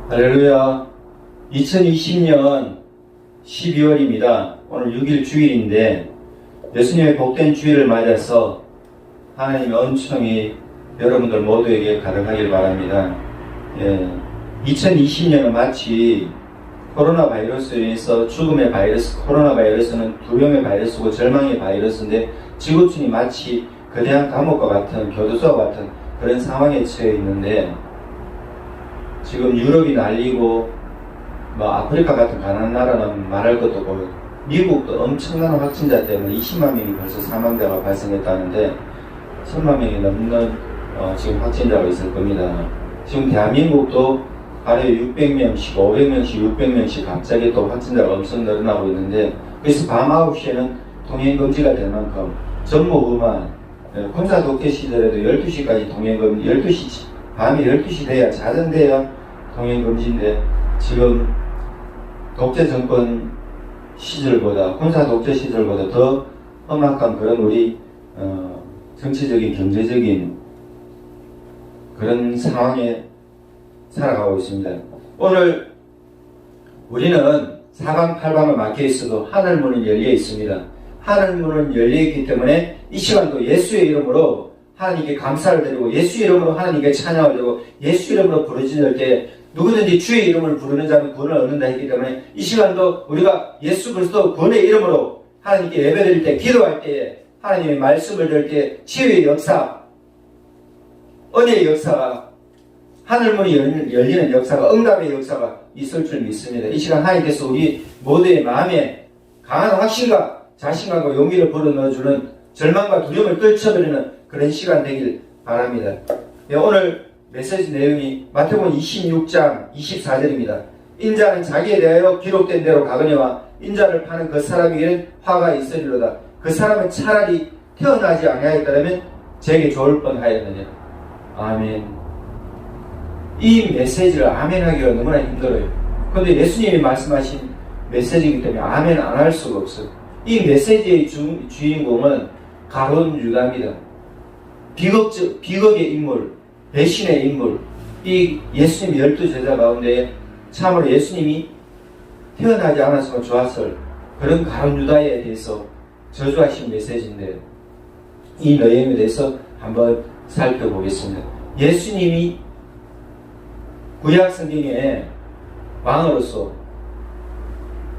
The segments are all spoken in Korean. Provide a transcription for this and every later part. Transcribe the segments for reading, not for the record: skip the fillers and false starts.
할렐루야. 2020년 12월입니다. 오늘 6일 주일인데 예수님의 복된 주일을 맞아서 하나님의 은총이 여러분들 모두에게 가득하길 바랍니다. 2020년은 마치 코로나 바이러스에 의해서 죽음의 바이러스, 코로나 바이러스는 두려움의 바이러스고 절망의 바이러스인데 지구촌이 마치 거대한 감옥과 같은, 교도소와 같은 그런 상황에 처해 있는데 지금 유럽이 난리고 아프리카 같은 가난한 나라는 말할 것도 없고 미국도 엄청난 확진자 때문에 20만 명이 벌써 사망자가 발생했다는데 1000만 명이 넘는 지금 확진자가 있을 겁니다. 지금 대한민국도 하루에 600명씩, 500명씩, 600명씩 갑자기 또 확진자가 엄청 늘어나고 있는데 그래서 밤 9시에는 통행금지가 될 만큼 전무후무한 군사 독재 시절에도 12시까지 통행금지, 12시 밤에 12시 돼야 자정돼야 통행금지인데 지금 독재 정권 시절보다 군사 독재 시절보다 더 험악한 그런 우리 정치적인 경제적인 그런 상황에 살아가고 있습니다. 오늘 우리는 사방팔방을 막혀 있어도 하늘문은 열려 있습니다. 하늘문은 열려 있기 때문에 이 시간도 예수의 이름으로 하나님께 감사를 드리고 예수 이름으로 하나님께 찬양을 드리고 예수 이름으로 부르짖을 때 누구든지 주의 이름을 부르는 자는 구원을 얻는다 했기 때문에 이 시간도 우리가 예수 그리스도 구원의 이름으로 하나님께 예배드릴 때, 기도할 때에 하나님의 말씀을 들을 때 치유의 역사, 은혜의 역사가, 하늘문이 열리는 역사가, 응답의 역사가 있을 줄 믿습니다. 이 시간 하나님께서 우리 모두의 마음에 강한 확신과 자신감과 용기를 불어넣어주는 절망과 두려움을 떨쳐버리는 그런 시간 되길 바랍니다. 오늘 메시지 내용이 마태복음 26장 24절입니다. 인자는 자기에 대하여 기록된 대로 가거니와 인자를 파는 그 사람에게는 화가 있으리로다. 그 사람은 차라리 태어나지 아니하였더라면 제게 좋을 뻔하였느냐. 아멘. 이 메시지를 아멘하기가 너무나 힘들어요. 그런데 예수님이 말씀하신 메시지이기 때문에 아멘 안 할 수가 없어요. 이 메시지의 주인공은 가룟 유다입니다. 비극의 인물, 배신의 인물, 이 예수님 12제자 가운데 참으로 예수님이 태어나지 않았으면 좋았을 그런 가룟 유다에 대해서 저주하신 메시지인데 이 내용에 대해서 한번 살펴보겠습니다. 예수님이 구약 성경에 왕으로서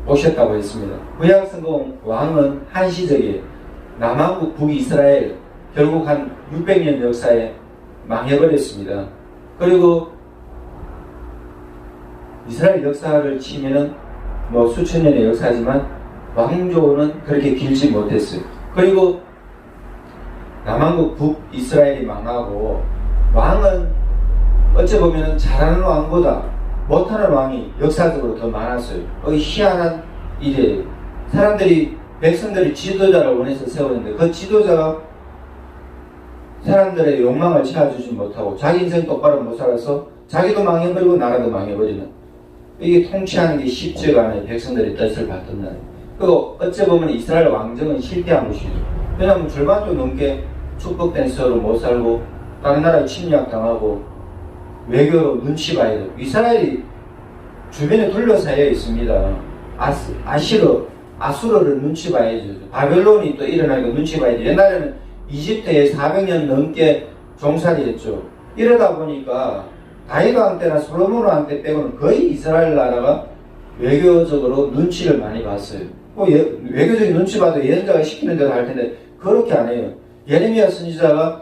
오셨다고 했습니다. 구약 성경 왕은 한시적이에요. 남한국 북이스라엘 결국 한 600년 역사에 망해버렸습니다. 그리고 이스라엘 역사를 치면은 수천 년의 역사지만 왕조는 그렇게 길지 못했어요. 그리고 남한국 북이스라엘이 망하고 왕은 어찌 보면 잘하는 왕보다 못하는 왕이 역사적으로 더 많았어요. 희한한 일이에요. 백성들이 지도자를 원해서 세웠는데 그 지도자가 사람들의 욕망을 채워주지 못하고 자기 인생 똑바로 못 살아서 자기도 망해버리고 나라도 망해버리는, 이게 통치하는 게 쉽지가 않아요. 백성들의 뜻을 받던 날. 그리고 어찌 보면 이스라엘 왕정은 실패한 것이죠. 왜냐하면 절반도 넘게 축복된 세월을 못 살고 다른 나라에 침략당하고 외교로 눈치 봐야 돼요. 이스라엘이 주변에 둘러싸여 있습니다. 아수르를 눈치 봐야죠. 바벨론이 또 일어나니까 눈치 봐야죠. 옛날에는 이집트에 400년 넘게 종살이 했죠. 이러다 보니까 다윗 왕 때나 솔로몬 왕 때 빼고는 거의 이스라엘 나라가 외교적으로 눈치를 많이 봤어요. 외교적인 눈치 봐도 예언자가 시키는 대로 할 텐데 그렇게 안 해요. 예레미야 선지자가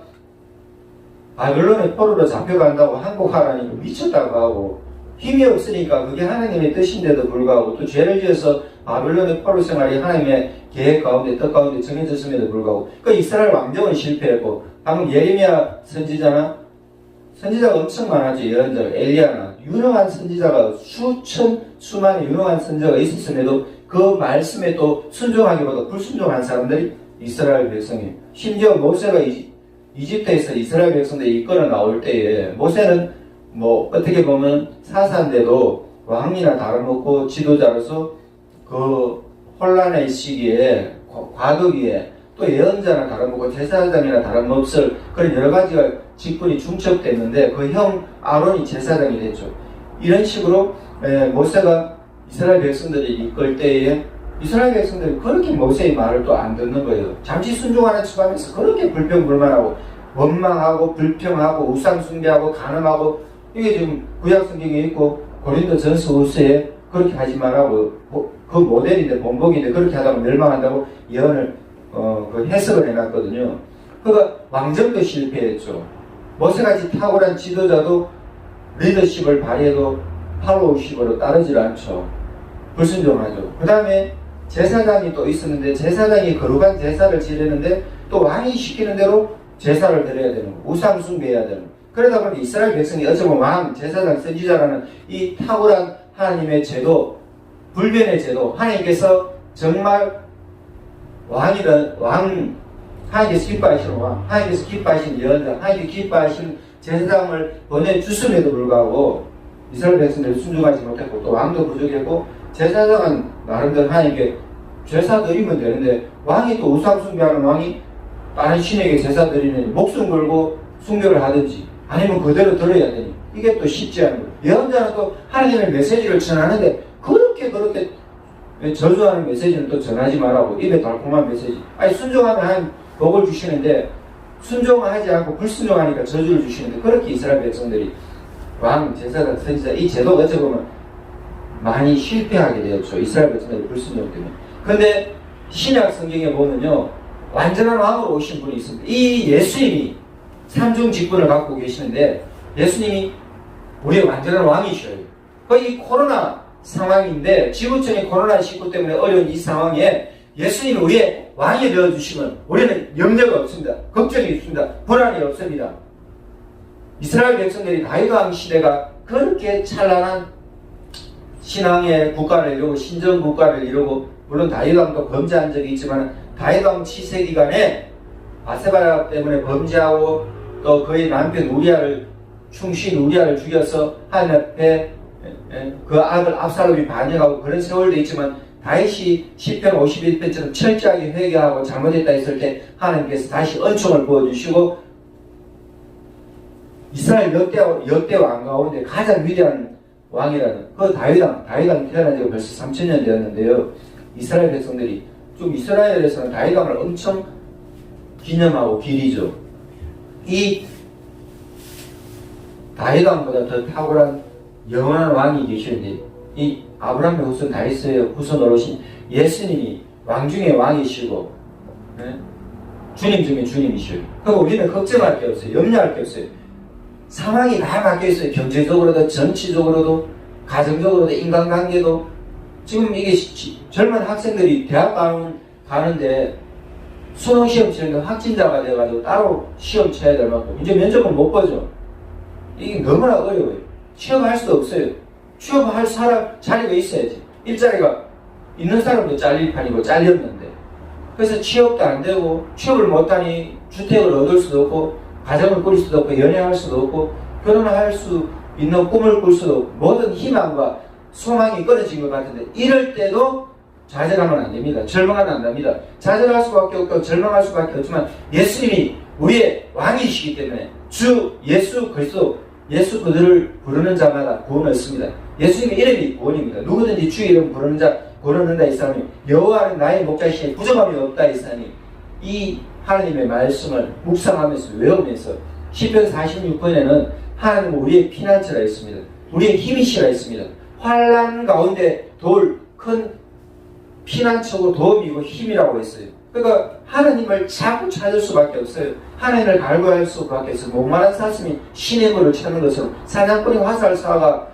바벨론의 포로로 잡혀간다고 항복하라니까 미쳤다고 하고, 힘이 없으니까 그게 하나님의 뜻인데도 불구하고 또 죄를 지어서 바벨론의 포로 생활이 하나님의 계획 가운데 뜻 가운데 정해졌음에도 불구하고 그 이스라엘 왕정은 실패했고, 방금 예레미야 선지자가 엄청 많았죠. 예언자가 엘리야나 유능한 선지자가 수많은 유능한 선지자가 있었음에도 그 말씀에 또 순종하기보다 불순종한 사람들이 이스라엘 백성이에요. 심지어 모세가 이집트에서 이스라엘 백성들이 이끌어 나올 때에 모세는 어떻게 보면 사사인데도 왕이나 다름없고 지도자로서 그 혼란의 시기에 과도기에 또 예언자나 다름없고 제사장이나 다름없을 그런 여러 가지가 직분이 중첩됐는데 그 형 아론이 제사장이 됐죠. 이런 식으로 모세가 이스라엘 백성들이 이끌 때에 이스라엘 백성들이 그렇게 모세의 말을 또 안 듣는 거예요. 잠시 순종하는 척하면서 그렇게 불평불만하고 원망하고 불평하고 우상 숭배하고 간음하고 이게 지금 구약 성경에 있고 고린도 전서 후서에 그렇게 하지 말라고 그 모델인데 본보기인데 그렇게 하다가 멸망한다고 예언을 그 해석을 해놨거든요. 그러니까 왕정도 실패했죠. 모세같이 탁월한 지도자도 리더십을 발휘해도 팔로우십으로 따르질 않죠. 불순종하죠. 그 다음에 제사장이 또 있었는데 제사장이 거룩한 제사를 지내는데 또 왕이 시키는 대로 제사를 드려야 되는 거, 우상 숭배해야 되는 거. 그러다 보니 이스라엘 백성이 어쩌면 왕, 제사장, 선지자라는 이 탁월한 하나님의 제도, 불변의 제도, 하나님께서 정말 하나님께서 기뻐하시는 왕, 하나님께서 기뻐하시는 예언자, 하나님께서 기뻐하시는 제사장을 보내주심에도 불구하고 이스라엘 백성들이 순종하지 못했고 또 왕도 부족했고 제사장은 나름대로 하나님께 제사 드리면 되는데 왕이 또 우상 숭배하는 왕이 다른 신에게 제사 드리는 목숨 걸고 숭배를 하든지 아니면 그대로 들어야 되니 이게 또 쉽지 않은 거예요. 예언자는 또 하나님의 메시지를 전하는데 그렇게 저주하는 메시지는 또 전하지 말라고 입에 달콤한 메시지. 아니 순종하면 하나님 복을 주시는데 순종하지 않고 불순종하니까 저주를 주시는데 그렇게 이스라엘 백성들이 왕, 제사장, 선지자 이 제도가 어찌 보면 많이 실패하게 되었죠. 이스라엘 백성들이 불순종 때문에. 근데 신약 성경에 보면요 완전한 왕으로 오신 분이 있습니다. 이 예수님이 삼중 직분을 갖고 계시는데 예수님이 우리의 완전한 왕이셔요. 이 코로나 상황인데 지구촌의 코로나19 때문에 어려운 이 상황에 예수님이 우리의 왕이 되어주시면 우리는 염려가 없습니다. 걱정이 없습니다. 불안이 없습니다. 이스라엘 백성들이 다윗 왕 시대가 그렇게 찬란한 신앙의 국가를 이루고 신정 국가를 이루고 물론 다윗 왕도 범죄한 적이 있지만 다윗 왕 치세 기간에 바세바 때문에 범죄하고 또 그의 남편 우리아를 충신 우리아를 죽여서 하나님 앞에 그 아들 압살롬이 반역하고 그런 세월도 있지만 다윗이 시편 51편처럼 철저하게 회개하고 잘못했다 했을 때 하나님께서 다시 은총을 부어주시고 이스라엘 역대 왕 가운데 가장 위대한 왕이라는 그 다윗왕 태어난 지가 벌써 3000년 되었는데요. 이스라엘 백성들이 좀 이스라엘에서는 다윗왕을 엄청 기념하고 기리죠. 이 다윗왕보다 더 탁월한 영원한 왕이 계시는데 이 아브라함의 후손 다윗의 후손으로 오신 예수님이 왕 중에 왕이시고 주님 중에 주님이시고 그리고 우리는 걱정할 게 없어요. 염려할 게 없어요. 상황이 다 바뀌어있어요. 경제적으로도 정치적으로도 가정적으로도 인간관계도 지금 이게 젊은 학생들이 대학 가는데 수능시험 치는데 확진자가 돼가지고 따로 시험 쳐야 될 만큼 이제 면접은 못 보죠. 이게 너무나 어려워요. 취업할 수도 없어요. 취업할 자리가 있어야지. 일자리가 있는 사람도 잘릴 판이고 잘렸는데 그래서 취업도 안 되고 취업을 못하니 주택을 얻을 수도 없고 가정을 꾸릴 수도 없고 연애할 수도 없고 결혼을 할 수 있는 꿈을 꿀 수도 없고 모든 희망과 소망이 끊어진 것 같은데 이럴 때도 좌절하면 안 됩니다. 절망하면 안 됩니다. 좌절할 수밖에 없고 절망할 수밖에 없지만 예수님이 우리의 왕이시기 때문에 주 예수 그리스도 예수 그들을 부르는 자마다 구원을 얻습니다. 예수님의 이름이 구원입니다. 누구든지 주의 이름 부르는 자 구원을 얻는다 이 사람이 여호와는 나의 목자시니 부족함이 없다 이 사람이 이 하나님의 말씀을 묵상하면서 외우면서 시편 46편에는 하나님은 우리의 피난처라 했습니다. 우리의 힘이시라 했습니다. 환난 가운데 큰 피난처고 도움이고 힘이라고 했어요. 그러니까 하나님을 자꾸 찾을 수밖에 없어요. 하나님을 갈구할 수밖에 없어요. 목마른 사슴이 신의 물을 찾는 것처럼 사냥꾼이 화살사가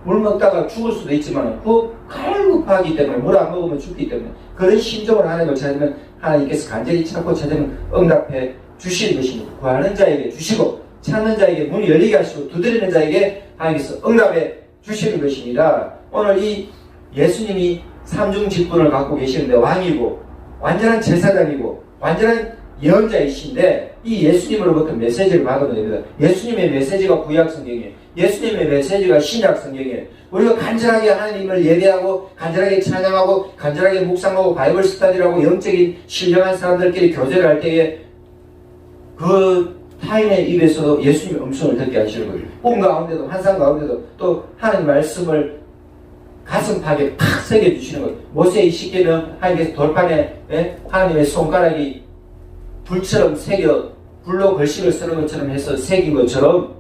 물 먹다가 죽을 수도 있지만 그 갈급하기 때문에 물 안 먹으면 죽기 때문에 그런 심정으로 하나님을 찾으면 하나님께서 간절히 찾고 찾으면 응답해 주시는 것입니다. 구하는 자에게 주시고 찾는 자에게 문이 열리게 하시고 두드리는 자에게 하나님께서 응답해 주시는 것입니다. 오늘 이 예수님이 삼중 직분을 갖고 계시는데 왕이고 완전한 제사장이고 완전한 예언자이신데 이 예수님으로부터 메시지를 받으면 됩니다. 예수님의 메시지가 구약 성경이에요. 예수님의 메시지가 신약 성경이에요. 우리가 간절하게 하나님을 예배하고 간절하게 찬양하고 간절하게 묵상하고 바이블 스터디하고 영적인 신령한 사람들끼리 교제를 할 때에 그 타인의 입에서도 예수님의 음성을 듣게 하시는 거예요. 꿈 가운데도 환상 가운데도 또 하나님 말씀을 가슴팍에 팍 새겨주시는 거예요. 모세의 10계명 하나님께서 돌판에 하나님의 손가락이 불처럼 새겨 불로 글씨를 쓰는 것처럼 해서 새긴 것처럼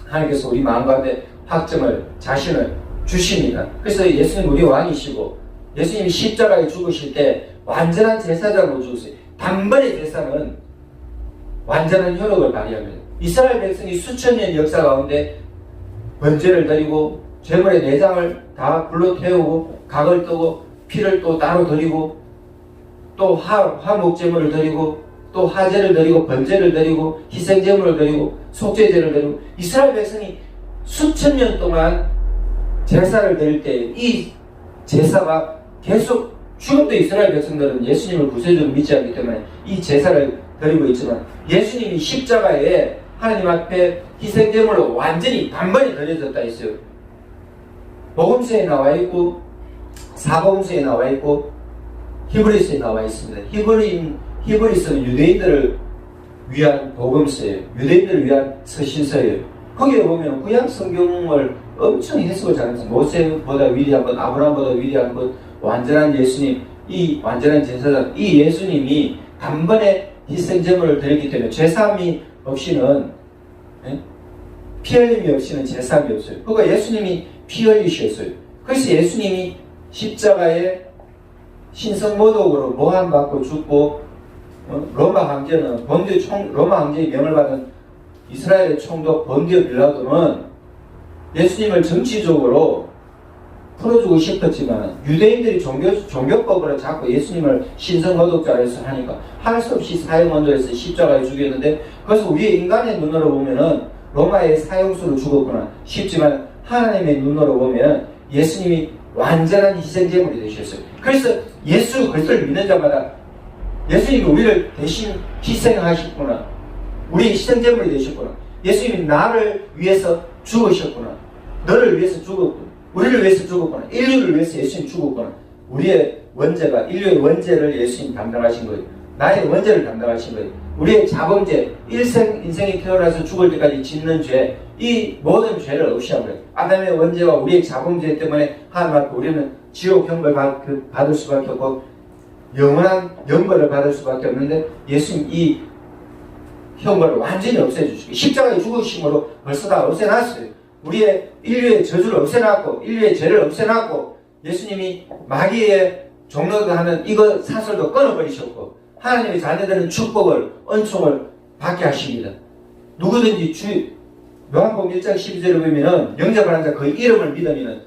하나님께서 우리 마음 가운데 확정을 자신을 주십니다. 그래서 예수님 우리 왕이시고 예수님이 십자가에 죽으실 때 완전한 제사장으로 죽으세요. 단번에 제사는 완전한 효력을 발휘합니다. 이스라엘 백성이 수천 년 역사 가운데 번제를 드리고 제물의 내장을 다 불로 태우고 각을 뜨고 피를 또 따로 드리고 또 화목제물을 드리고 또 화제를 드리고 번제를 드리고 희생제물을 드리고 속죄제를 드리고 이스라엘 백성이 수천 년 동안 제사를 드릴 때 이 제사가 계속 지금도 이스라엘 백성들은 예수님을 구세주로 믿지 않기 때문에 이 제사를 드리고 있지만 예수님이 십자가에 하나님 앞에 희생제물로 완전히 단번에 드려졌다 했어요. 복음서에 나와 있고 사복음서에 나와 있고 히브리서에 나와 있습니다. 히브리서는 유대인들을 위한 복음서예요. 유대인들을 위한 서신서예요. 거기에 보면 구약 성경을 엄청 해석을 잘했어요. 모세보다 위대한 것, 아브라함보다 위대한 것, 완전한 예수님, 이 완전한 제사장, 이 예수님이 단번에 희생제물을 드렸기 때문에 죄사함이 없이는 피 흘림이 없이는 제사함이 없어요. 그러니까 예수님이 피 흘리셨어요. 그래서 예수님이 십자가에 신성모독으로 모함받고 죽고 로마 황제는 로마 황제의 명을 받은 이스라엘의 총독 본디오 빌라도는 예수님을 정치적으로 풀어주고 싶었지만 유대인들이 종교법으로 자꾸 예수님을 신성모독자로서 하니까 할 수 없이 사형언도에서 십자가에 죽였는데 그래서 우리의 인간의 눈으로 보면은 로마의 사형수로 죽었구나 싶지만 하나님의 눈으로 보면 예수님이 완전한 희생제물이 되셨어요. 그래서 예수 그리스도를 믿는 자마다 예수님이 우리를 대신 희생하셨구나. 우리의 희생제물이 되셨구나. 예수님이 나를 위해서 죽으셨구나. 너를 위해서 죽었구나. 우리를 위해서 죽었구나. 인류를 위해서 예수님이 죽었구나. 우리의 원죄가 인류의 원죄를 예수님이 담당하신 거예요. 나의 원죄를 담당하신 거예요. 우리의 자범죄, 인생이 태어나서 죽을 때까지 짓는 죄, 이 모든 죄를 없애한 거예요. 아담의 원죄와 우리의 자범죄 때문에 하나님 앞에 우리는 지옥 형벌 받을 수밖에 없고 영원한 영벌을 받을 수밖에 없는데 예수님 이 형벌을 완전히 없애주시고 십자가에 죽으심으로 벌써 다 없애놨어요. 우리의 인류의 저주를 없애놨고 인류의 죄를 없애놨고 예수님이 마귀의 종로도 하는 이거 사슬도 끊어버리셨고 하나님의 자녀들은 축복을 은총을 받게 하십니다. 누구든지 요한복음 1장 12절에 보면은 영접을 한 자 그 이름을 믿으면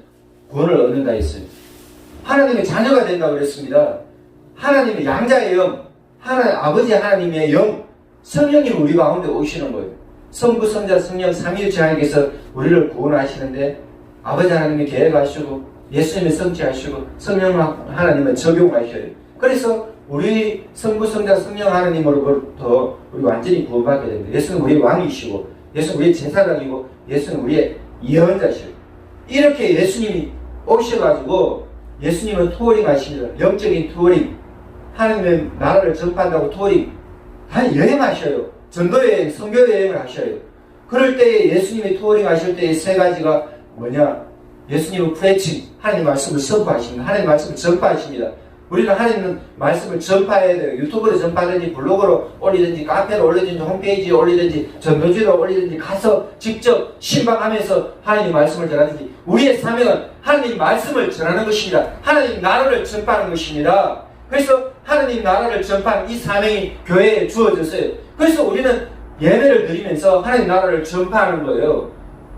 구원을 얻는다 했어요. 하나님의 자녀가 된다고 그랬습니다. 하나님의 양자의 영, 아버지 하나님의 영, 성령이 우리 가운데 오시는 거예요. 성부, 성자, 성령, 삼위일체 하나님께서 우리를 구원하시는데 아버지 하나님이 계획하시고 예수님이 성취하시고 성령 하나님은 적용하셔요. 그래서 우리 성부, 성자, 성령 하나님으로부터 우리 완전히 구원받게 됩니다. 예수는 우리의 왕이시고 예수는 우리의 제사장이고 예수는 우리의 예언자시고 이렇게 예수님이 오셔가지고 예수님은 투어링 하십니다. 영적인 투어링. 하나님의 나라를 전파한다고 투어링. 여행하셔요. 전도여행, 선교여행을 하셔요. 그럴 때에 예수님이 투어링 하실 때의 세 가지가 뭐냐? 예수님은 프레칭, 하나님 말씀을 선포하십니다. 하나님 말씀을 전파하십니다. 우리는 하나님 말씀을 전파해야 돼요. 유튜브로 전파하든지 블로그로 올리든지 카페로 올리든지 홈페이지에 올리든지 전도지로 올리든지 가서 직접 신방하면서 하나님 말씀을 전하든지 우리의 사명은 하나님 말씀을 전하는 것입니다. 하나님 나라를 전파하는 것입니다. 그래서 하나님 나라를 전파하는 이 사명이 교회에 주어졌어요. 그래서 우리는 예배를 드리면서 하나님 나라를 전파하는 거예요.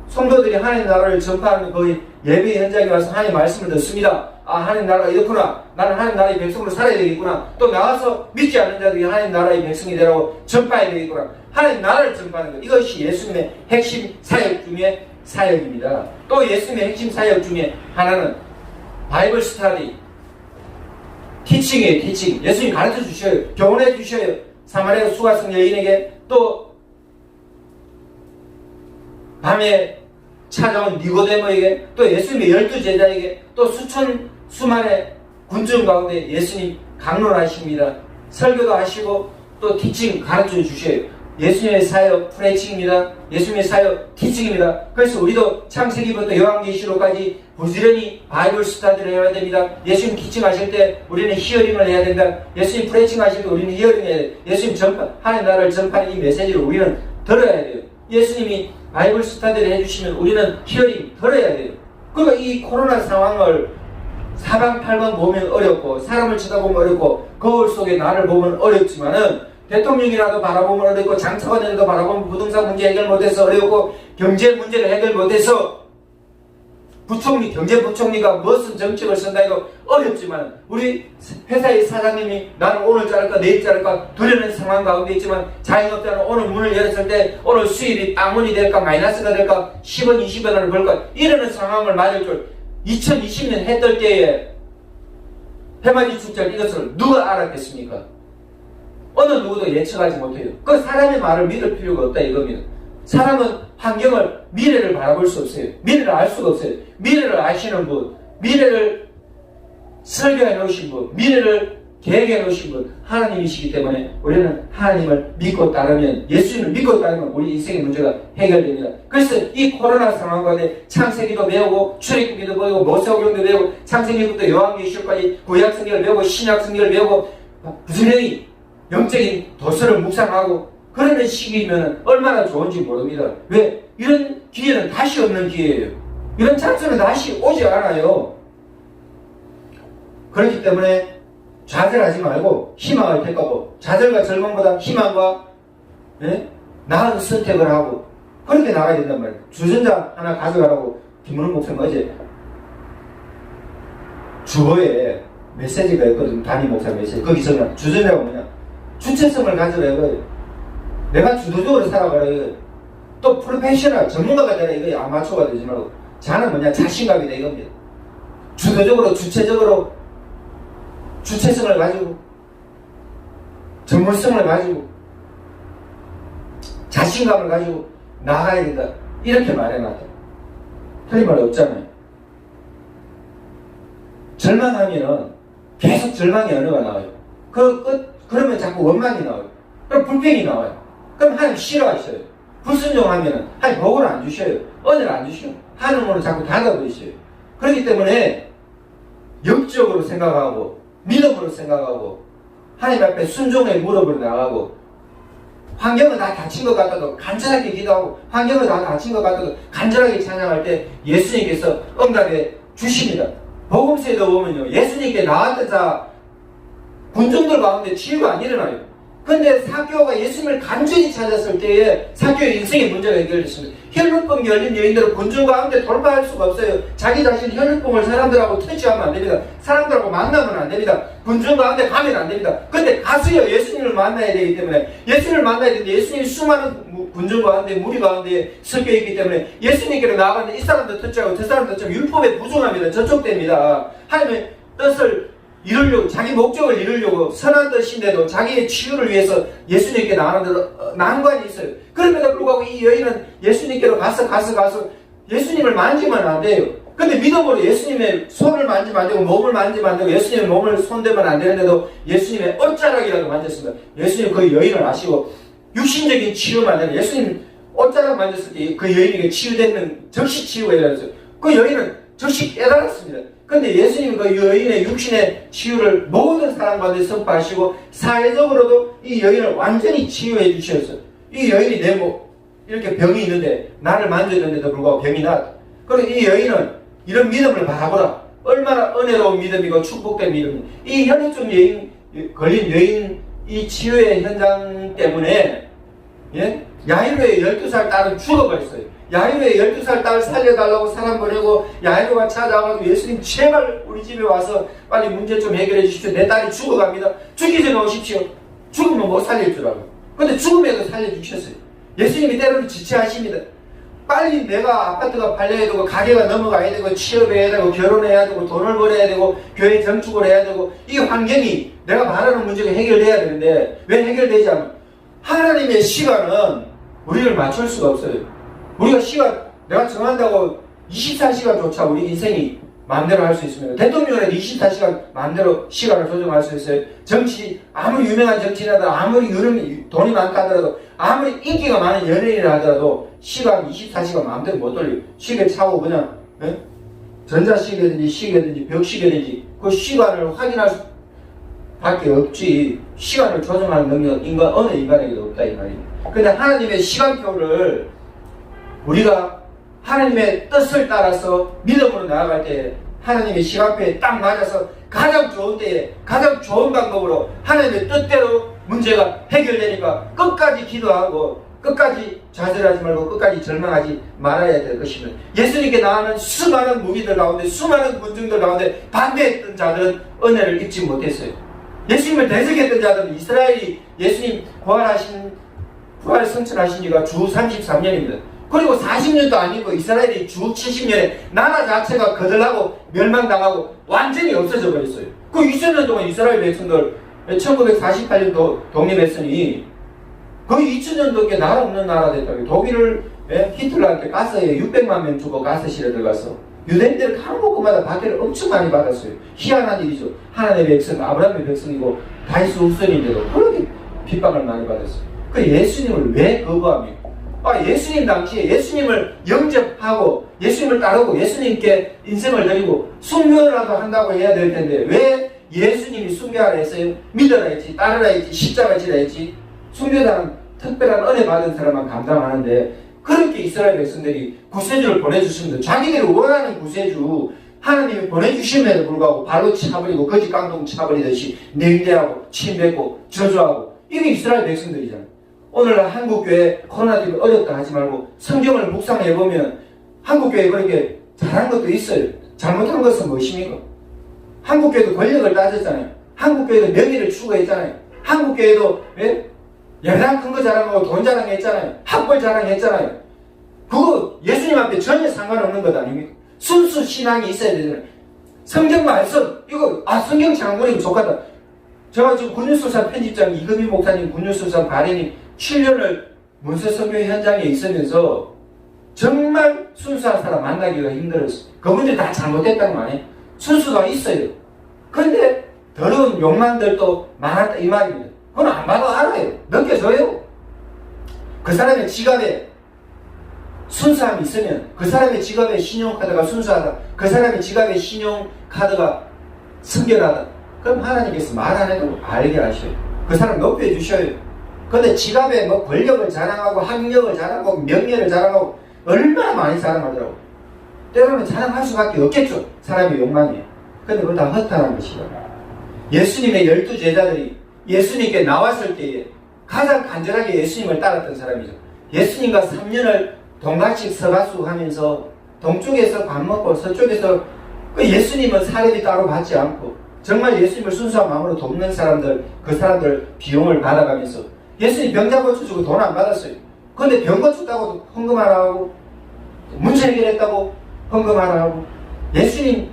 성도들이 하나님 나라를 전파하는 그 예배 현장에 와서 하나님 말씀을 듣습니다. 아, 하나님 나라가 이렇구나. 나는 하나님 나라의 백성으로 살아야 되겠구나. 또 나와서 믿지 않는 자들이 하나님 나라의 백성이 되라고 전파해야 되겠구나. 하나님 나라를 전파하는 것. 이것이 예수님의 핵심 사역 중에 사역입니다. 또 예수님의 핵심 사역 중에 하나는 바이블 스터디, 티칭이에요. 티칭. 예수님이 가르쳐 주셔요. 교훈해 주셔요. 사마리아 수가성 여인에게 또 밤에 찾아온 니고데모에게 또 예수님의 12제자에게 또 수많은 군중 가운데 예수님 강론하십니다. 설교도 하시고 또 티칭 가르쳐 주셔요. 예수님의 사역 프레칭입니다. 예수님의 사역 티칭입니다. 그래서 우리도 창세기부터 요한계시록까지 부지런히 바이블 스터디를 해야 됩니다. 예수님 티칭하실 때 우리는 히어링을 해야 된다. 예수님 프레칭하실 때 우리는 히어링을 해야 돼요. 예수님 전파, 하나님 나라를 전파하는 이 메시지를 우리는 들어야 돼요. 예수님이 바이블 스터디를 해주시면 우리는 히어링 들어야 돼요. 그러니까 이 코로나 상황을 사방팔방 보면 어렵고 사람을 쳐다보면 어렵고 거울 속에 나를 보면 어렵지만은 대통령이라도 바라보면 어렵고 장차관이라도 바라보면 부동산 문제 해결 못해서 어렵고 경제 문제를 해결 못해서 부총리, 경제부총리가 무슨 정책을 쓴다 해도 어렵지만 우리 회사의 사장님이 나는 오늘 자를까 내일 자를까 두려는 상황 가운데 있지만 자영업자는 오늘 문을 열었을 때 오늘 수입이 빵원이 될까 마이너스가 될까 10원 20원을 벌까 이러는 상황을 맞을 줄 2020년 해뜰 때에 해맞이 축제를 이것을 누가 알았겠습니까? 어느 누구도 예측하지 못해요. 그 사람의 말을 믿을 필요가 없다 이겁니다. 사람은 환경을, 미래를 바라볼 수 없어요. 미래를 알 수가 없어요. 미래를 아시는 분, 미래를 설계해 놓으신 분, 미래를 계획해 놓으신 분 하나님이시기 때문에 우리는 하나님을 믿고 따르면, 예수님을 믿고 따르면 우리 인생의 문제가 해결됩니다. 그래서 이 코로나 상황 가운데 창세기도 배우고 출애굽기도 배우고 모세오경도 배우고 창세기부터 요한계시록까지 구약성경을 배우고 신약성경을 배우고 부지런히 영적인 도서를 묵상하고 그러는 시기이면 얼마나 좋은지 모릅니다. 왜? 이런 기회는 다시 없는 기회예요. 이런 찬스는 다시 오지 않아요. 그렇기 때문에 좌절하지 말고 희망을 택하고 좌절과 절망보다 희망과 나은 선택을 하고 그렇게 나가야 된단 말이에요. 주전자 하나 가져가라고 김문훈 목사님 어제 주보에 메시지가 있거든. 담임 목사 메시지. 거기서는 주전자가 뭐냐? 주체성을 가져라 이거예요. 내가 주도적으로 살아가라 이거예요. 또 프로페셔널 전문가가 되라 이거예요. 아마추어가 되지 말고. 자는 뭐냐? 자신감이다 이겁니다. 주도적으로 주체적으로 주체성을 가지고 전문성을 가지고 자신감을 가지고 나가야 된다. 이렇게 말해놨다. 틀린 말 없잖아요. 절망하면 계속 절망의 언어가 나와요. 그러면 자꾸 원망이 나와요. 그럼 불평이 나와요. 그럼 하나님 싫어하셔요. 불순종하면 하나님 복을 안 주셔요. 은혜를 안 주셔요. 하나님으로 자꾸 닫아버리셔요. 그렇기 때문에 영적으로 생각하고 믿음으로 생각하고 하나님 앞에 순종의 무릎으로 나가고 환경은 다 닫힌 것 같아도 간절하게 기도하고 환경은 다 닫힌 것 같아도 간절하게 찬양할 때 예수님께서 응답해 주십니다. 복음서에도 보면요. 예수님께 나왔던 자 군중들 가운데 치유가 안 일어나요. 근데 사개오가 예수님을 간절히 찾았을 때에 사개오의 인생의 문제가 해결됐습니다. 혈루병 열린 여인들은 군중 가운데 돌파할 수가 없어요. 자기 자신 혈루병을 사람들하고 터치하면 안 됩니다. 사람들하고 만나면 안 됩니다. 군중 가운데 가면 안 됩니다. 근데 가수요 예수님을 만나야 되기 때문에 예수님을 만나야 되는데 예수님이 수많은 군중 가운데 무리 가운데 섞여 있기 때문에 예수님께로 나가는데 이 사람도 터치하고 저 사람도 터치하고 율법에 부정합니다. 저촉됩니다. 하나님의 뜻을 이루려고 자기 목적을 이루려고 선한 뜻인데도 자기의 치유를 위해서 예수님께 나가는데도 난관이 있어요. 그럼에도 불구하고 이 여인은 예수님께로 가서 예수님을 만지면 안 돼요. 근데 믿음으로 예수님의 손을 만지면 안 되고 몸을 만지면 안 되고 예수님의 몸을 손대면 안 되는데도 예수님의 옷자락이라도 만졌습니다. 예수님 그 여인을 아시고 육신적인 치유만 아니라 예수님 옷자락 만졌을 때 그 여인에게 치유되는 즉시 치유가 일어났어요. 그 여인은 즉시 깨달았습니다. 근데 예수님은 그 여인의 육신의 치유를 모든 사람 가운데 선포하시고 사회적으로도 이 여인을 완전히 치유해 주셨어요. 이 여인이 이렇게 병이 있는데 나를 만졌는데도 불구하고 병이 나았다. 그리고 이 여인은 이런 믿음을 바라보라. 얼마나 은혜로운 믿음이고 축복된 믿음이고 이 혈루증 걸린 여인 이 치유의 현장 때문에 야이로의 12살 딸은 죽어버렸어요. 야이로의 12살 딸 살려달라고 사람 보내고 야이로가 찾아와서 예수님 제발 우리 집에 와서 빨리 문제 좀 해결해 주십시오. 내 딸이 죽어갑니다. 죽기 전에 오십시오. 죽으면 못 살릴 줄 알고. 근데 죽음에도 살려주셨어요. 예수님이 때로는 지체하십니다. 빨리 내가 아파트가 팔려야 되고 가게가 넘어가야 되고 취업해야 되고 결혼해야 되고 돈을 벌어야 되고 교회 정축을 해야 되고 이 환경이 내가 말하는 문제가 해결돼야 되는데 왜 해결되지 않아? 하나님의 시간은 우리를 맞출 수가 없어요. 우리가 시간 내가 정한다고 24시간조차 우리 인생이 마음대로 할 수 있습니다. 대통령은 24시간 마음대로 시간을 조정할 수 있어요. 정치 아무리 유명한 정치인이라도 아무리 돈이 많다 하더라도 아무리 인기가 많은 연예인이라 하더라도 시간 24시간 마음대로 못 돌려요. 시계 차고 그냥 전자시계든지 시계든지 벽시계든지 그 시간을 확인할 수밖에 없지 시간을 조정하는 능력 어느 인간에게도 없다 이 말입니다. 그런데 하나님의 시간표를 우리가 하나님의 뜻을 따라서 믿음으로 나아갈 때 하나님의 시간표에 딱 맞아서 가장 좋은 때에 가장 좋은 방법으로 하나님의 뜻대로 문제가 해결되니까 끝까지 기도하고 끝까지 좌절하지 말고 끝까지 절망하지 말아야 될 것입니다. 예수님께 나가는 수많은 무기들 가운데 수많은 군중들 가운데 반대했던 자들은 은혜를 입지 못했어요. 예수님을 대적했던 자들은 이스라엘이 예수님 부활 성천하신 지가 주 33년입니다. 그리고 40년도 아니고 이스라엘이 주 70년에 나라 자체가 거덜나고 멸망당하고 완전히 없어져 버렸어요. 그 2000년 동안 이스라엘 백성들 1948년 독립했으니 거의 2000년 넘게 나라 없는 나라 됐다고. 독일을 히틀러한테 가스에 600만 명 주고 가스실에 들어가서 유대인들은 한 곳마다 박해를 엄청 많이 받았어요. 희한한 일이죠. 하나님의 백성, 아브라함의 백성이고 다윗의 후손인데도 그렇게 핍박을 많이 받았어요. 그 예수님을 왜 거부합니까? 예수님 당시에 예수님을 영접하고 예수님을 따르고 예수님께 인생을 드리고 순교라도 한다고 해야 될 텐데 왜 예수님이 순교하라 했어요? 믿어라 했지, 따르라 했지, 십자가 지라 했지. 순교자는 특별한 은혜 받은 사람만 감당하는데 그렇게 이스라엘 백성들이 구세주를 보내주십니다. 자기들이 원하는 구세주 하나님이 보내주심에도 불구하고 발로 차버리고 거지 깡통 차버리듯이 냉대하고 침뱉고 저주하고 이게 이스라엘 백성들이잖아요. 오늘날 한국교회 코로나 때문에 어렵다 하지 말고 성경을 묵상해보면 한국교회 그렇게 잘한 것도 있어요. 잘못한 것은 무엇입니까? 한국교회도 권력을 따졌잖아요. 한국교회도 명예를 추구했잖아요. 한국교회도 여당 큰 거 자랑하고 돈 자랑했잖아요. 학벌 자랑했잖아요. 그거 예수님 앞에 전혀 상관없는 것 아닙니까? 순수 신앙이 있어야 되잖아요. 성경 말씀 이거 성경 장군이면 좋겠다. 제가 지금 군유수산 편집장 이금희 목사님 군유수산 발행이 7년을 문서선교 현장에 있으면서 정말 순수한 사람 만나기가 힘들었어요. 그분들이 다 잘못했다는 거 아니에요. 순수가 있어요. 그런데 더러운 욕망들도 많았다 이 말입니다. 그건 안 봐도 알아요. 느껴져요. 그 사람의 지갑에 순수함이 있으면 그 사람의 지갑에 신용카드가 순수하다. 그 사람의 지갑에 신용카드가 순결하다. 그럼 하나님께서 말 안 해도 알게 하셔요. 그 사람 높여주셔요. 근데 지갑에 권력을 자랑하고 학력을 자랑하고 명예를 자랑하고 얼마나 많이 자랑하더라고. 때로는 자랑할 수밖에 없겠죠. 사람의 욕망이. 근데 그건 다 허탄한 것이다. 예수님의 12제자들이 예수님께 나왔을 때에 가장 간절하게 예수님을 따랐던 사람이죠. 예수님과 3년을 동가씩 서가수하면서 동쪽에서 밥 먹고 서쪽에서 예수님은 사례비 따로 받지 않고 정말 예수님을 순수한 마음으로 돕는 사람들 그 사람들 비용을 받아가면서 예수님 병자 고쳐주고 돈 안 받았어요. 그런데 병 고쳤다고 헌금하라 하고 문제 해결했다고 헌금하라 하고 예수님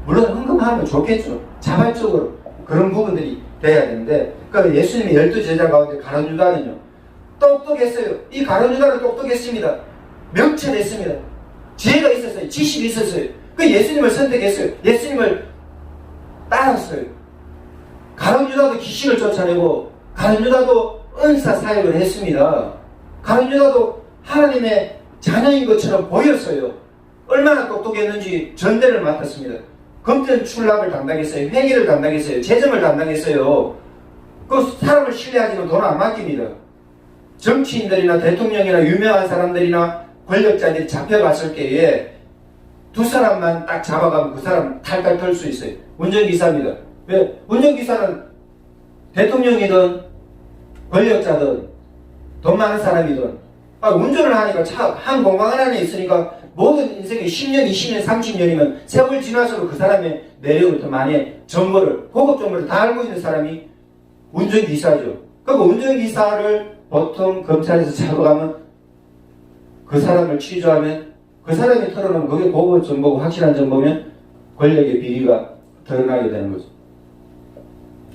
물론 헌금하면 좋겠죠. 자발적으로 그런 부분들이 돼야 되는데 그 예수님의 12제자 가운데 가룟 유다는요 똑똑했어요. 이 가룟 유다는 똑똑했습니다. 명철했습니다. 지혜가 있었어요. 지식이 있었어요. 그 예수님을 선택했어요. 예수님을 따랐어요. 가룟 유다도 귀신을 쫓아내고 가룟 유다도 은사 사역을 했습니다. 가룟 유다도 하나님의 자녀인 것처럼 보였어요. 얼마나 똑똑했는지 전대를 맡았습니다. 검전 출납을 담당했어요. 회계를 담당했어요. 재정을 담당했어요. 그 사람을 신뢰하지만 돈 안 맡깁니다. 정치인들이나 대통령이나 유명한 사람들이나 권력자들이 잡혀갔을 때에 두 사람만 딱 잡아가면 그 사람 탈탈 털 수 있어요. 운전기사입니다. 왜? 운전기사는 대통령이든 권력자든 돈 많은 사람이든 운전을 하니까 한 공간 안에 있으니까 모든 인생이 10년, 20년, 30년이면 세월 지나서도 그 사람의 내력을 더 많이 정보를 고급 정보를 다 알고 있는 사람이 운전기사죠. 그리고 운전기사를 보통 검찰에서 잡아가면 그 사람을 취조하면 그 사람이 털어놓으면 그게 고급 정보고 확실한 정보면 권력의 비리가 드러나게 되는 거죠.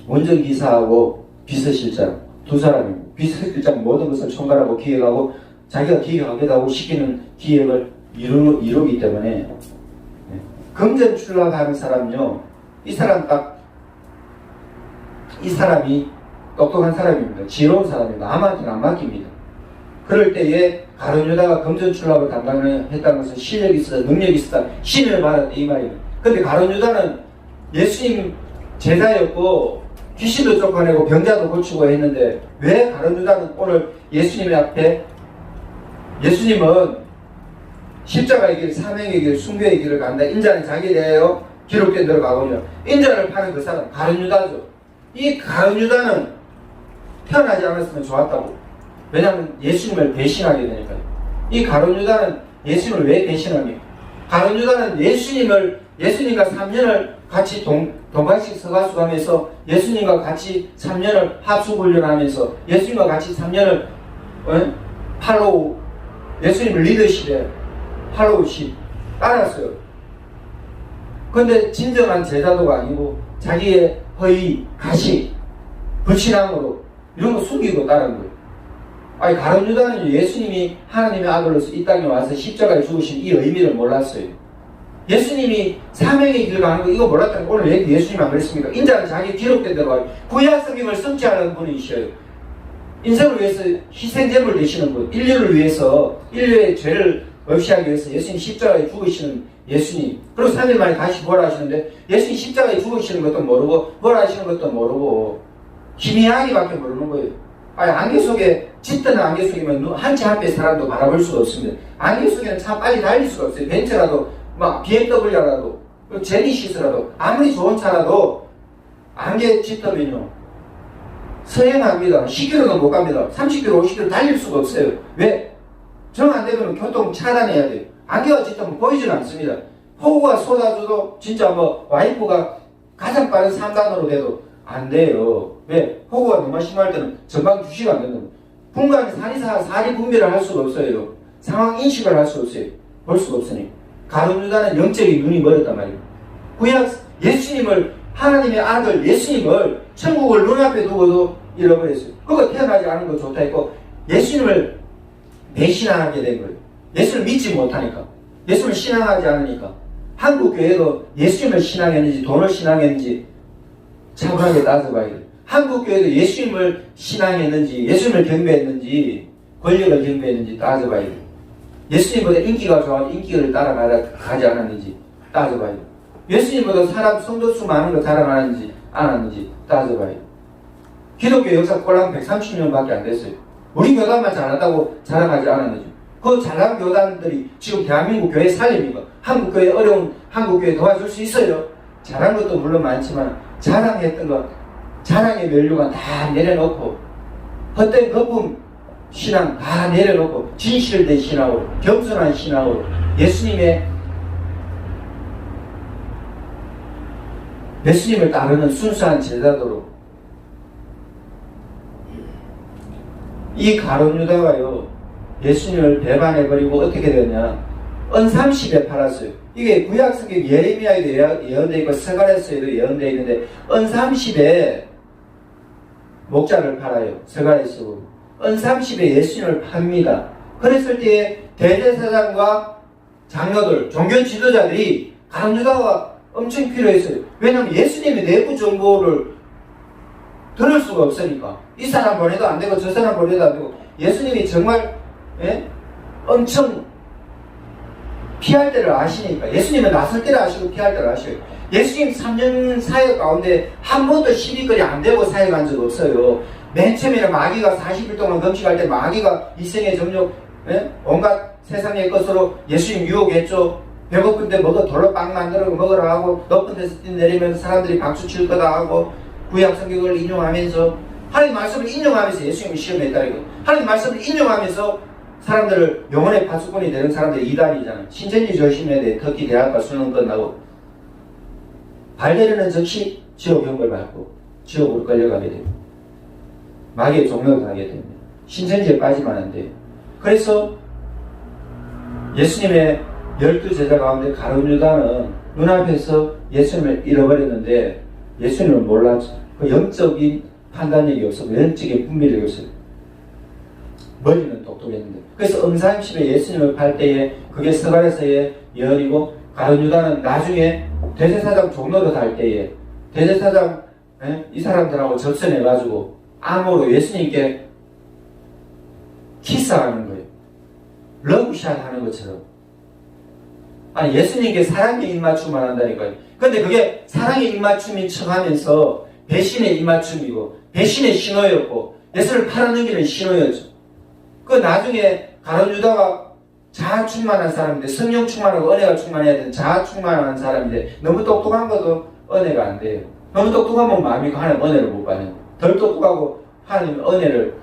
운전기사하고 비서실장 두 사람입니다. 비서실장 모든 것을 총괄하고 기획하고 자기가 기획하기도 하고 시키는 기획을 이루기 때문에 금전 출납하는 사람은요, 이 사람이 똑똑한 사람입니다. 지혜로운 사람입니다. 남한테는 안 맡깁니다. 그럴 때에 가룟 유다가 금전 출납을 담당했다는 것은 실력이 있었다, 능력이 있었다, 신을 받았다 이 말이에요. 근데 가룟 유다는 예수님 제자였고 귀신도 쫓아내고 병자도 고치고 했는데 왜 가룟 유다는 오늘 예수님 앞에, 예수님은 십자가의 길, 사명의 길, 숭배의 길을 간다. 인자는 자기에 대하여 기록된 대로 가거든요. 인자를 파는 그 사람 가룟 유다죠. 이 가룟 유다는 태어나지 않았으면 좋았다고. 왜냐하면 예수님을 배신하게 되니까요. 이 가룟 유다는 예수님을 왜 배신합니까? 가룟 유다는 예수님과 3년을 같이 동방식 서가수하면서 예수님과 같이 3년을 합숙훈련하면서 예수님과 같이 3년을 팔로우, 예수님을 리더십에 팔로우십 따랐어요. 그런데 진정한 제자도가 아니고 자기의 허위, 가식, 불신앙으로 이런 거 숨기고 따른 거예요. 아니 가룟 유다는 예수님이 하나님의 아들로서 이 땅에 와서 십자가에 죽으신 이 의미를 몰랐어요. 예수님이 사명의 길을 가는 거 이거 몰랐다는 거 오늘 왜 예수님 안 그랬습니까? 인자는 자기 기록된 대로 구약 성경을 성취하는 분이셔요. 인생을 위해서 희생제물 되시는 분, 인류를 위해서 인류의 죄를 없이 하기 위해서 예수님 십자가에 죽으시는 예수님. 그리고 3일 만에 다시 부활하시는데 예수님 십자가에 죽으시는 것도 모르고 부활하시는 것도 모르고 희미하기밖에 모르는 거예요. 아니 안개 속에 짙은 안개 속이면 한치 앞에 사람도 바라볼 수가 없습니다. 안개 속에는 차 빨리 달릴 수가 없어요. 벤츠라도 막 BMW라도 제니시스라도 아무리 좋은 차라도 안개 짙으면요 서행합니다. 10km도 못 갑니다. 30km, 50km 달릴 수가 없어요. 왜? 정 안 되면 교통 차단해야 돼요. 안개가 짙으면 보이질 않습니다. 폭우가 쏟아져도 진짜 뭐 와이프가 가장 빠른 3단으로 돼도 안 돼요. 왜? 폭우가 너무 심할 때는 전방 주시가 안 된다고. 분간이 사리 분별을 할 수가 없어요. 상황 인식을 할 수 없어요. 볼 수가 없으니. 가룟 유다는 영적인 눈이 멀었단 말이에요. 구약 예수님을, 하나님의 아들 예수님을 천국을 눈앞에 두고도 잃어버렸어요. 그거 태어나지 않은 거 좋다 했고 예수님을 배신하게 된 거예요. 예수를 믿지 못하니까. 예수를 신앙하지 않으니까. 한국 교회도 예수님을 신앙했는지 돈을 신앙했는지 차분하게 따져봐야 돼요. 한국 교회도 예수님을 신앙했는지 예수님을 경배했는지 권력을 경배했는지 따져봐야 돼요. 예수님보다 인기가 좋아서 인기를 따라가지 않았는지 따져봐야 돼요. 예수님보다 사람 성도수 많은 거 자랑하는지 않았는지 따져봐야 돼요. 기독교 역사 꼴랑 130년밖에 안 됐어요. 우리 교단만 잘한다고 자랑하지 않았는지. 그 잘난 교단들이 지금 대한민국 교회 살립니까? 한국 교회 어려운 한국 교회 도와줄 수 있어요. 잘한 것도 물론 많지만 자랑했던 것, 자랑의 면류관 다 내려놓고 헛된 거품 신앙 다 내려놓고 진실된 신앙으로, 겸손한 신앙으로 예수님을 따르는 순수한 제자도로 이 가룟 유다가요 예수님을 배반해버리고 어떻게 되냐, 언삼십에 팔았어요. 이게 구약성경 예레미야에도 예언되어 있고 스가랴서에도 예언되어 있는데 언삼십에 목자를 팔아요. 스가랴서 언삼십에 예수님을 팝니다. 그랬을 때에 대제사장과 장로들, 종교 지도자들이 가룟 유다가 엄청 필요했어요. 왜냐하면 예수님의 내부 정보를 들을 수가 없으니까. 이 사람 보내도 안 되고 저 사람 보내도 안 되고 예수님이 정말 엄청 피할 때를 아시니까. 예수님은 나설 때를 아시고 피할 때를 아셔요. 예수님 3년 사역 가운데 한 번도 시비거리 안 되고 사역한 적 없어요. 맨 처음에는 마귀가 40일 동안 금식할 때 마귀가 이생의 정욕, 온갖 세상의 것으로 예수님 유혹했죠. 배고픈데 먹어 돌로 빵 만들어 먹으라 하고 높은 데서 뛰내리면 사람들이 박수 칠 거다 하고 구약 성경을 인용하면서 하나님 말씀을 인용하면서 예수님을 시험했다는 거. 하나님 말씀을 인용하면서 사람들을 영혼의 파수꾼이 되는 사람들이 이단이잖아요. 신천지 조심해야 돼. 터키 대학과 수능 끝나고 발대리는 즉시 지옥 형벌 받고 지옥으로 끌려가게 됩니다. 마귀의 종로를 하게 됩니다. 신천지에 빠지면 안 돼요. 그래서 예수님의 12제자 가운데 가룟 유다는 눈앞에서 예수님을 잃어버렸는데 예수님을 몰랐죠. 그 영적인 판단력이 없었고 영적인 분별력이 없어요. 머리는 똑똑했는데. 그래서 응사임십에 예수님을 팔 때에 그게 스가랴서의 예언이고, 가룟 유다는 나중에 대제사장 종로로 갈 때에 대제사장 이 사람들하고 접선해가지고 암호로 예수님께 키스하는 거예요. 러브샷 하는 것처럼. 아니, 예수님께 사랑의 입맞춤만 한다니까요. 근데 그게 사랑의 입맞춤인 척 하면서 배신의 입맞춤이고, 배신의 신호였고, 예수를 팔아넘기는 신호였죠. 그 나중에 가룟 유다가 자아 충만한 사람인데, 성령 충만하고 은혜가 충만해야 되는 자아 충만한 사람인데, 너무 똑똑한 것도 은혜가 안 돼요. 너무 똑똑하면 마음이 하나님 은혜를 못 받는. 덜 똑똑하고 하나님 은혜를,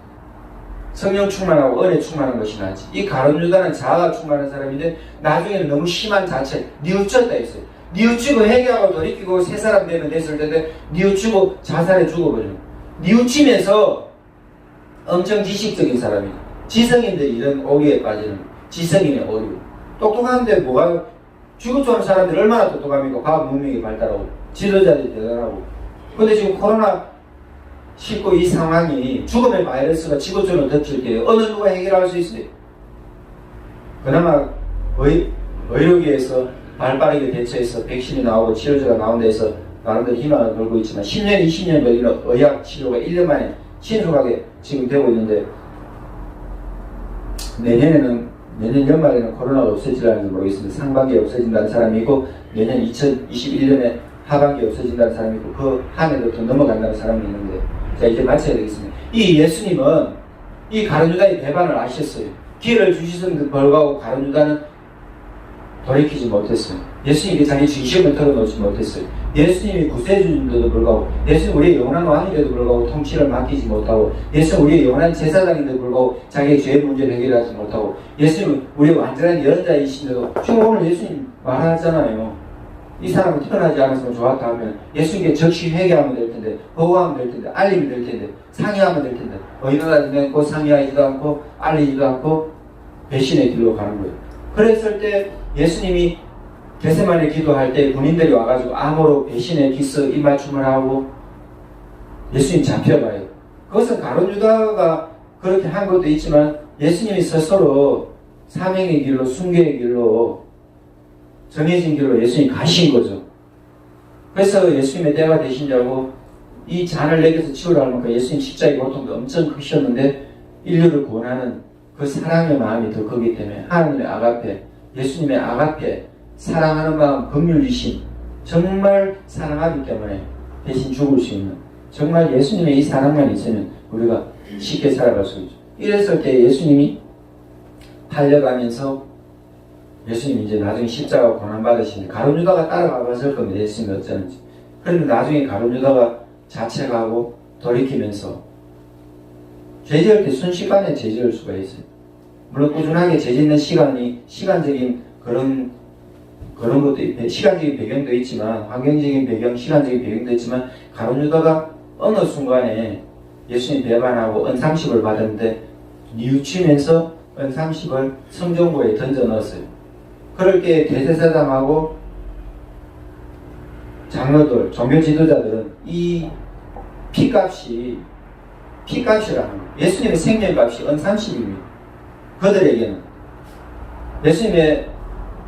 성령 충만하고 은혜 충만한 것이 낫지. 이 가룟 유다는 자아가 충만한 사람인데 나중에는 너무 심한 자체, 뉘우쳤다 했어요. 뉘우치고 회개하고 돌이키고 새 사람 되면 됐을 텐데 뉘우치고 자살해 죽어버려. 뉘우치면서 엄청 지식적인 사람이에요. 지성인들 이런 오류에 빠지는 지성인의 오류. 똑똑한데 뭐가, 죽을 줄 아는 사람들이 얼마나 똑똑합니까? 과학 문명이 발달하고 지도자들이 대단하고. 근데 지금 코로나19 이 상황이 죽음의 바이러스가 지구촌을 덮칠 때 어느 누가 해결할 수 있어요? 그나마 의료계에서 발빠르게 대처해서 백신이 나오고 치료제가 나온 데서 나름대로 희망을 걸고 있지만 10년, 20년 걸리는 의학 치료가 1년 만에 신속하게 지금 되고 있는데, 내년 연말에는 코로나가 없어지라는지 모르겠습니다. 상반기에 없어진다는 사람이 있고, 내년 2021년에 하반기에 없어진다는 사람이 있고, 그 한 해도 더 넘어간다는 사람이 있는데, 자, 이제 마쳐야 되겠습니다. 이 예수님은 이 가룟 유다의 배반을 아셨어요. 기회를 주시던 벌가고 가룟 유다는 돌이키지 못했어요. 예수님이 자기 진심을 털어놓지 못했어요. 예수님이 구세주인데도 불구하고, 예수님 우리의 영원한 왕인데도 불구하고 통치를 맡기지 못하고, 예수님 우리의 영원한 제사장인데도 불구하고 자기의 죄의 문제를 해결하지 못하고, 예수님 우리의 완전한 예언자이신데도, 지금 오늘 예수님 말하잖아요. 이 사람은 태어나지 않았으면 좋았다 하면 예수님께 즉시 회개하면 될 텐데, 보호하면 될 텐데, 알리면 될 텐데, 상의하면 될 텐데, 일어나지 않고 상의하지도 않고 알리지도 않고 배신의 길로 가는 거예요. 그랬을 때 예수님이 겟세마네 기도할 때 군인들이 와가지고 암호로 배신의 키스 입맞춤을 하고 예수님 잡혀가요. 그것은 가룟 유다가 그렇게 한 것도 있지만 예수님이 스스로 사명의 길로, 순교의 길로, 정해진 길로 예수님이 가신 거죠. 그래서 예수님의 때가 되신 줄 알고 이 잔을 내게서 치우라 하니까 예수님 십자가의 고통도 엄청 크셨는데 인류를 구원하는 그 사랑의 마음이 더 크기 때문에 하나님의 아가페, 예수님의 아가페, 사랑하는 마음, 긍휼이심, 정말 사랑하기 때문에 대신 죽을 수 있는, 정말 예수님의 이 사랑만 있으면 우리가 쉽게 살아갈 수 있죠. 이랬을 때 예수님이 팔려가면서 예수님이 이제 나중에 십자가 고난받으시는데 가룟 유다가 따라가 봤을 겁니다. 예수님이 어쩌는지. 그런데 나중에 가룟 유다가 자책하고 돌이키면서 죄지을 때 순식간에 죄지을 수가 있어요. 물론 꾸준하게 죄짓는 시간적인 그런 것도, 시간적인 배경도 있지만, 환경적인 배경, 시간적인 배경도 있지만, 가룟 유다가 어느 순간에 예수님 배반하고 은삼십을 받았는데, 뉘우치면서 은삼십을 성전고에 던져 넣었어요. 그럴 때 대제사장하고 장로들, 종교 지도자들은 이 피값이라는 거예요. 예수님의 생명값이 은삼십입니다. 그들에게는 예수님의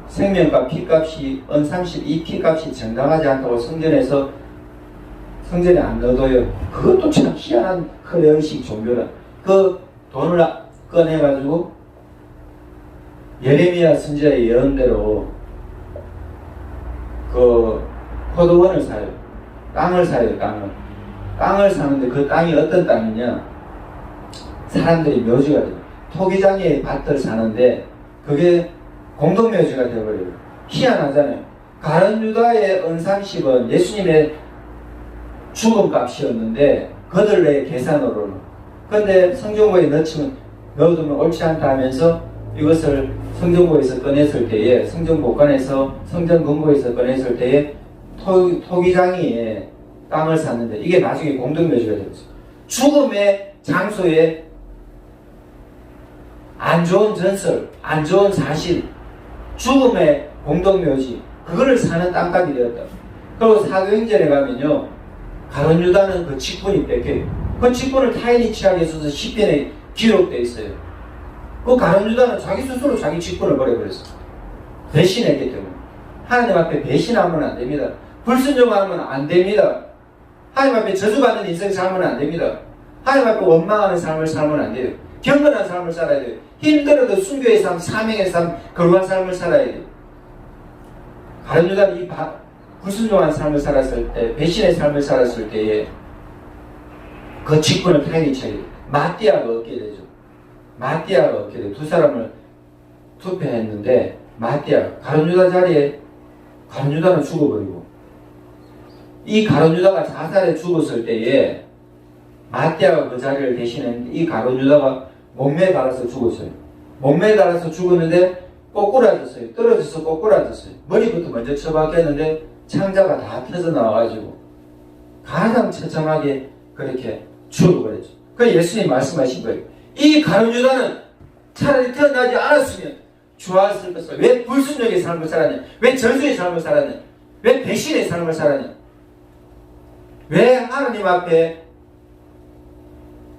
생명값, 피값이 은삼십, 이 피값이 정당하지 않다고 성전에 안 넣어둬요. 그것도 참 희한한 크레어식 종교라. 그 돈을 꺼내가지고 예레미야 선지자의 예언대로 그 포도원을 사요. 땅을 사요. 땅을 사는데 그 땅이 어떤 땅이냐, 사람들이 묘지가 돼요. 토기장의 밭을 사는데 그게 공동묘지가 되어버려요. 희한하잖아요. 가룟 유다의 은삼십은 예수님의 죽음값이었는데 그들의 계산으로는, 근데 성전고에 넣어두면 옳지 않다 하면서 이것을 성전고에서 꺼냈을 때에, 성전 복관에서, 성전 금고에서 꺼냈을 때에 토기장이 땅을 샀는데 이게 나중에 공동묘지가 되었어요. 죽음의 장소에 안 좋은 전설, 안 좋은 사실, 죽음의 공동묘지, 그거를 사는 땅값이 되었다. 그리고 사도행전에 가면요, 가룟 유다는 그 직분이 뺏겨요. 그 직분을 타인이 취하게 해서 10편에 기록되어 있어요. 그 가룟 유다는 자기 스스로 자기 직분을 버려버렸어. 배신했기 때문에. 하나님 앞에 배신하면 안 됩니다. 불순종하면 안 됩니다. 하나님 앞에 저주받는 인생 살면 안 됩니다. 하나님 앞에 원망하는 삶을 살면 안 돼요. 경건한 삶을 살아야 돼요. 힘들어도 순교의 삶, 사명의 삶, 거룩한 삶을 살아야 돼요. 가룟 유다는 이 불순종한 삶을 살았을 때, 배신의 삶을 살았을 때에 그 직분을 타인이 차게 돼요. 마띠아가 얻게 되죠. 마띠아가 얻게 돼요. 두 사람을 투표했는데 가룟 유다 자리에 가룟 유다는 죽어버리고, 이 가룟 유다가 자살해 죽었을 때에 마띠아가 그 자리를 대신했는데 이 가룟 유다가 몸매에 달아서 죽었어요. 몸매에 달아서 죽었는데 꼬꾸라졌어요. 떨어져서 꼬꾸라졌어요. 머리부터 먼저 처박혔는데 창자가 다 터져 나와가지고 가장 처참하게 그렇게 죽어버렸죠. 그 예수님 말씀하신 거예요. 이 가룟 유다는 차라리 태어나지 않았으면 좋았을 것을. 왜 불순종의 삶을 살았냐? 왜 저주의 삶을 살았냐? 왜 배신의 삶을 살았냐? 왜 하나님 앞에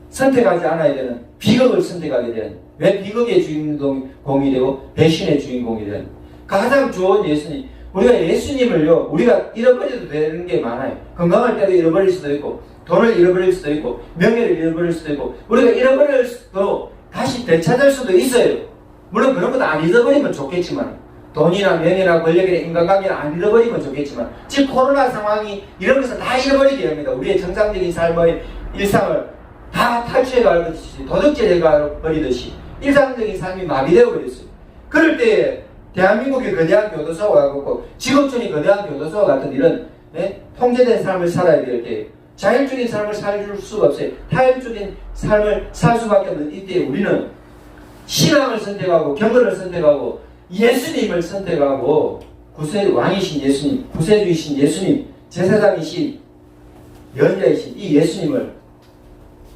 선택하지 않아야 되는 비극을 선택하게 되는, 왜 비극의 주인공이 되고 배신의 주인공이 되는, 가장 좋은 예수님. 우리가 예수님을요, 우리가 잃어버려도 되는 게 많아요. 건강할 때도 잃어버릴 수도 있고, 돈을 잃어버릴 수도 있고, 명예를 잃어버릴 수도 있고, 우리가 잃어버릴 수도 다시 되찾을 수도 있어요. 물론 그런 것도 안 잃어버리면 좋겠지만, 돈이나 명예나 권력이나 인간관계를 안 잃어버리면 좋겠지만, 지금 코로나 상황이 이런 것을 다 잃어버리게 합니다. 우리의 정상적인 삶의 일상을 다 탈취해가버리듯이, 도둑질해가버리듯이 일상적인 삶이 마비되어 버렸어요. 그럴 때에 대한민국의 거대한 교도소와 같고 직업촌이 거대한 교도소와 같은 이런 통제된 삶을 살아야 될 때, 자율적인 삶을 살 수가 없어요. 타율적인 삶을 살 수밖에 없는 이때 우리는 신앙을 선택하고 경건을 선택하고 예수님을 선택하고 왕이신 예수님, 구세주이신 예수님, 제사장이신 연자이신 이 예수님을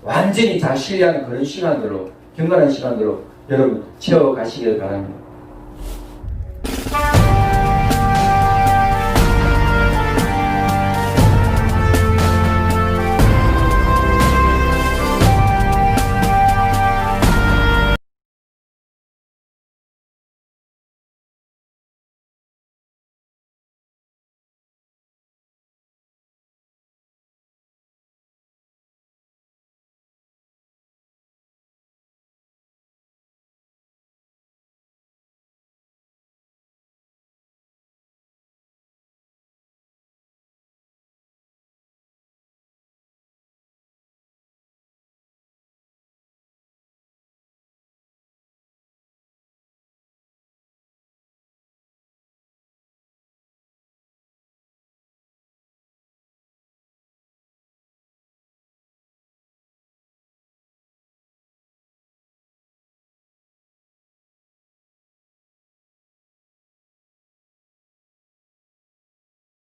완전히 다 신뢰하는 그런 시간으로, 경건한 시간으로 여러분 채워가시길 바랍니다.